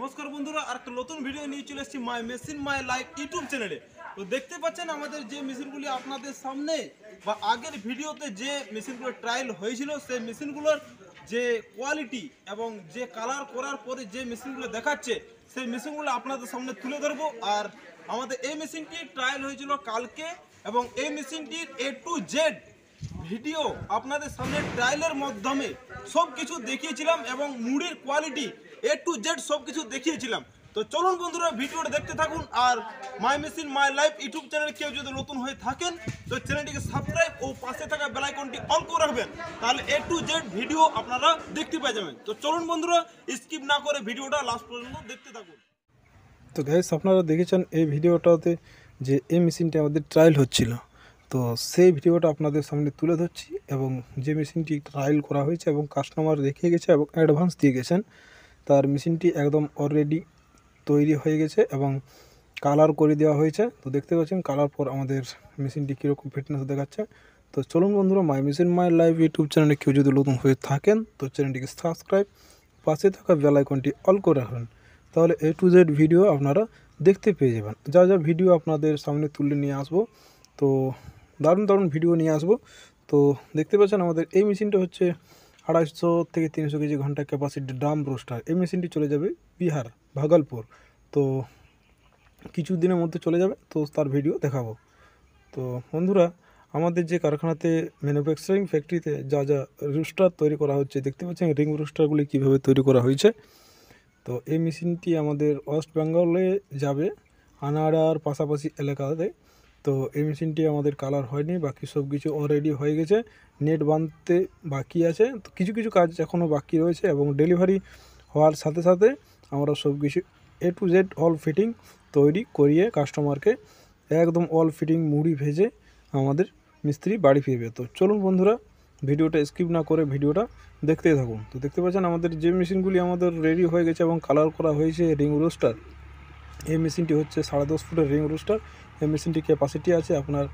নমস্কার বন্ধুরা, আর একটা নতুন ভিডিও নিয়ে চলে এসেছি মাই মেশিন মাই লাইফ ইউটিউব চ্যানেলে। তো দেখতে পাচ্ছেন আমাদের যে মেশিনগুলি আপনাদের সামনে বা আগের ভিডিওতে যে মেশিনগুলো ট্রায়াল হয়েছিল সেই মেশিনগুলোর যে কোয়ালিটি এবং যে কালার করার পরে যে মেশিনগুলো দেখাচ্ছে সেই মেশিনগুলো আপনাদের সামনে তুলে ধরবো। আর আমাদের এই মেশিনটি ট্রায়াল হয়েছিল কালকে এবং এই মেশিনটির A to Z ভিডিও আপনাদের সামনে ট্রায়ালের মাধ্যমে সব কিছু দেখিয়েছিলাম এবং মুড়ির কোয়ালিটি A to Z সব কিছু দেখিয়েছিলাম। তো চলুন বন্ধুরা ভিডিওটা দেখতে থাকুন। আর my machine my life YouTube চ্যানেলে কেউ যদি নতুন হয়ে থাকেন তো চ্যানেলটিকে সাবস্ক্রাইব ও পাশে থাকা বেল আইকনটি অন করে রাখবেন, তাহলে A to Z ভিডিও আপনারা দেখতে পেয়ে যাবেন। তো চলুন বন্ধুরা স্কিপ না করে ভিডিওটা লাস্ট পর্যন্ত দেখতে থাকুন। তো গাইস, আপনারা দেখেছেন এই ভিডিওটাতে যে এই মেশিনটি আমাদের ট্রায়াল হচ্ছিল, তো সেই ভিডিওটা আপনাদের সামনে তুলে ধরছি। এবং যে মেশিনটি ট্রায়াল করা হয়েছে এবং কাস্টমার দেখিয়ে গেছে এবং অ্যাডভান্স দিয়ে গেছেন, তার মেশিনটি একদম অলরেডি তৈরি হয়ে গেছে এবং কালার করে দেওয়া হয়েছে। তো দেখতে পাচ্ছেন কালার পর আমাদের মেশিনটি কীরকম ফিটনেস দেখাচ্ছে। তো চলুন বন্ধুরা, মাই মেশিন মাই লাইফ ইউটিউব চ্যানেলে কেউ যদি নতুন হয়ে থাকেন তো চ্যানেলটিকে সাবস্ক্রাইব, পাশে থাকা বেল আইকনটি অল করে রাখবেন, তাহলে A to Z ভিডিও আপনারা দেখতে পেয়ে যাবেন। যা যা ভিডিও আপনাদের সামনে তুলে নিয়ে আসবো, তো দারুণ দারুণ ভিডিও নিয়ে আসবো। তো দেখতে পাচ্ছেন আমাদের এই মেশিনটা হচ্ছে 250 থেকে 300 কেজি ঘন্টা ক্যাপাসিটি ড্রাম রোস্টার। এই মেশিনটি চলে যাবে বিহার, ভাগলপুর। তো কিছু দিনের মধ্যে চলে যাবে, তো তার ভিডিও দেখাবো। তো বন্ধুরা, আমাদের যে কারখানাতে ম্যানুফ্যাকচারিং ফ্যাক্টরিতে যা যা রোস্টার তৈরি করা হচ্ছে, দেখতে পাচ্ছেন রিং রোস্টারগুলি কীভাবে তৈরি করা হয়েছে। তো এই মেশিনটি আমাদের ওয়েস্ট বেঙ্গলে যাবে, আনাড়ার পাশাপাশি এলাকাতে। তো এই মেশিনটি আমাদের কালার হয়নি, বাকি সব কিছু অলরেডি হয়ে গেছে। নেট বাঁধতে বাকি আছে, তো কিছু কিছু কাজ এখনও বাকি রয়েছে এবং ডেলিভারি হওয়ার সাথে সাথে আমরা সব কিছু A to Z all fitting তৈরি করিয়ে কাস্টমারকে একদম অল ফিটিং মুড়ি ভেজে আমাদের মিস্ত্রি বাড়ি ফিরবে। তো চলুন বন্ধুরা, ভিডিওটা স্কিপ না করে ভিডিওটা দেখতেই থাকুন। তো দেখতে পাচ্ছেন আমাদের যে মেশিনগুলি আমাদের রেডি হয়ে গেছে এবং কালার করা হয়েছে রিং রোস্টার। এই মেশিনটি হচ্ছে 10.5 ফুটের রিং রোস্টার। এই মেশিনটি ক্যাপাসিটি আছে আপনার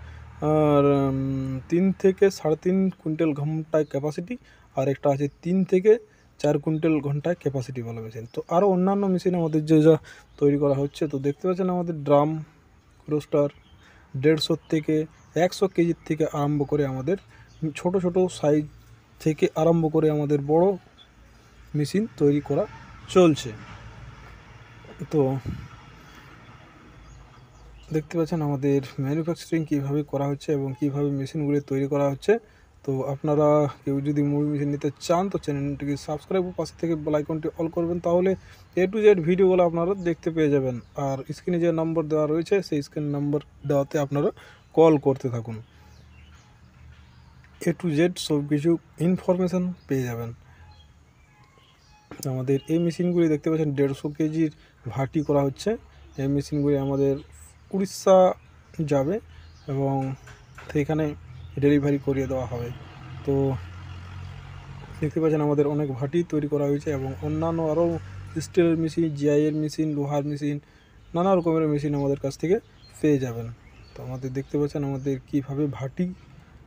3 থেকে 3.5 কুইন্টাল ঘন্টায় ক্যাপাসিটি, আর একটা আছে 3 থেকে 4 কুইন্টাল ঘন্টায় ক্যাপাসিটি বলা মেশিন। তো আরও অন্যান্য মেশিন আমাদের যে যা তৈরি করা হচ্ছে। তো দেখতে পাচ্ছেন আমাদের ড্রাম রোস্টার 150 থেকে 100 কেজির থেকে আরম্ভ করে আমাদের ছোট ছোট সাইজ থেকে আরম্ভ করে আমাদের বড় মেশিন তৈরি করা চলছে। তো দেখতে পাচ্ছেন আমাদের ম্যানুফ্যাকচারিং কীভাবে করা হচ্ছে এবং কীভাবে মেশিনগুলি তৈরি করা হচ্ছে। তো আপনারা কেউ যদি মুভি মেশিন নিতে চান তো চ্যানেলটিকে সাবস্ক্রাইব ও পাশে থেকে বেল আইকনটি অল করবেন, তাহলে A to Z ভিডিওগুলো আপনারা দেখতে পেয়ে যাবেন। আর স্ক্রিনে যে নম্বর দেওয়া রয়েছে সেই স্ক্রিন নম্বর দেওয়াতে আপনারা কল করতে থাকুন, A to Z সব কিছু ইনফরমেশান পেয়ে যাবেন। আমাদের এই মেশিনগুলি দেখতে পাচ্ছেন 150 কেজির ভাটি করা হচ্ছে। এই মেশিনগুলি আমাদের উড়িষ্যা যাবে এবং সেখানে ডেলিভারি করিয়ে দেওয়া হবে। তো দেখতে পাচ্ছেন আমাদের অনেক ভাটি তৈরি করা হয়েছে এবং অন্যান্য আরও স্টিলের মেশিন, জিআইয়ের মেশিন, লোহার মেশিন, নানা রকমের মেশিন আমাদের কাছ থেকে পেয়ে যাবেন। তো আমাদের দেখতে পাচ্ছেন আমাদের কীভাবে ভাটি,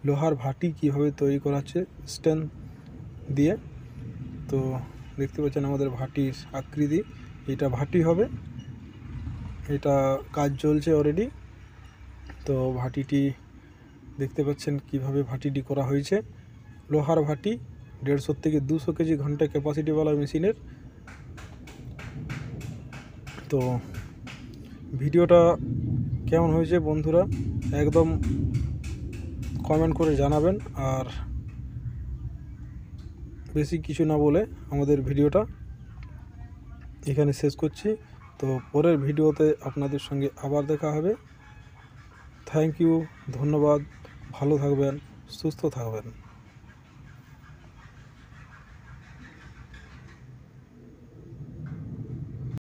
লোহার ভাটি কীভাবে তৈরি করা হচ্ছে স্ট্যান্ড দিয়ে। তো দেখতে পাচ্ছেন আমাদের ভাটির আকৃতি, এটা ভাটি হবে, এটা কাজ চলছে অলরেডি। তো ভাটিটি দেখতে পাচ্ছেন কিভাবে ভাটিটি করা হয়েছে। লোহার ভাটি 150 থেকে 200 কেজি ঘন্টা ক্যাপাসিটিওয়ালা মেশিনের। তো ভিডিওটা কেমন হয়েছে বন্ধুরা একদম কমেন্ট করে জানাবেন। আর বেশি কিছু না বলে আমাদের ভিডিওটা এখানে শেষ করছি। তো পরের ভিডিওতে আপনাদের সঙ্গে আবার দেখা হবে। থ্যাংক ইউ, ধন্যবাদ, ভালো থাকবেন, সুস্থ থাকবেন।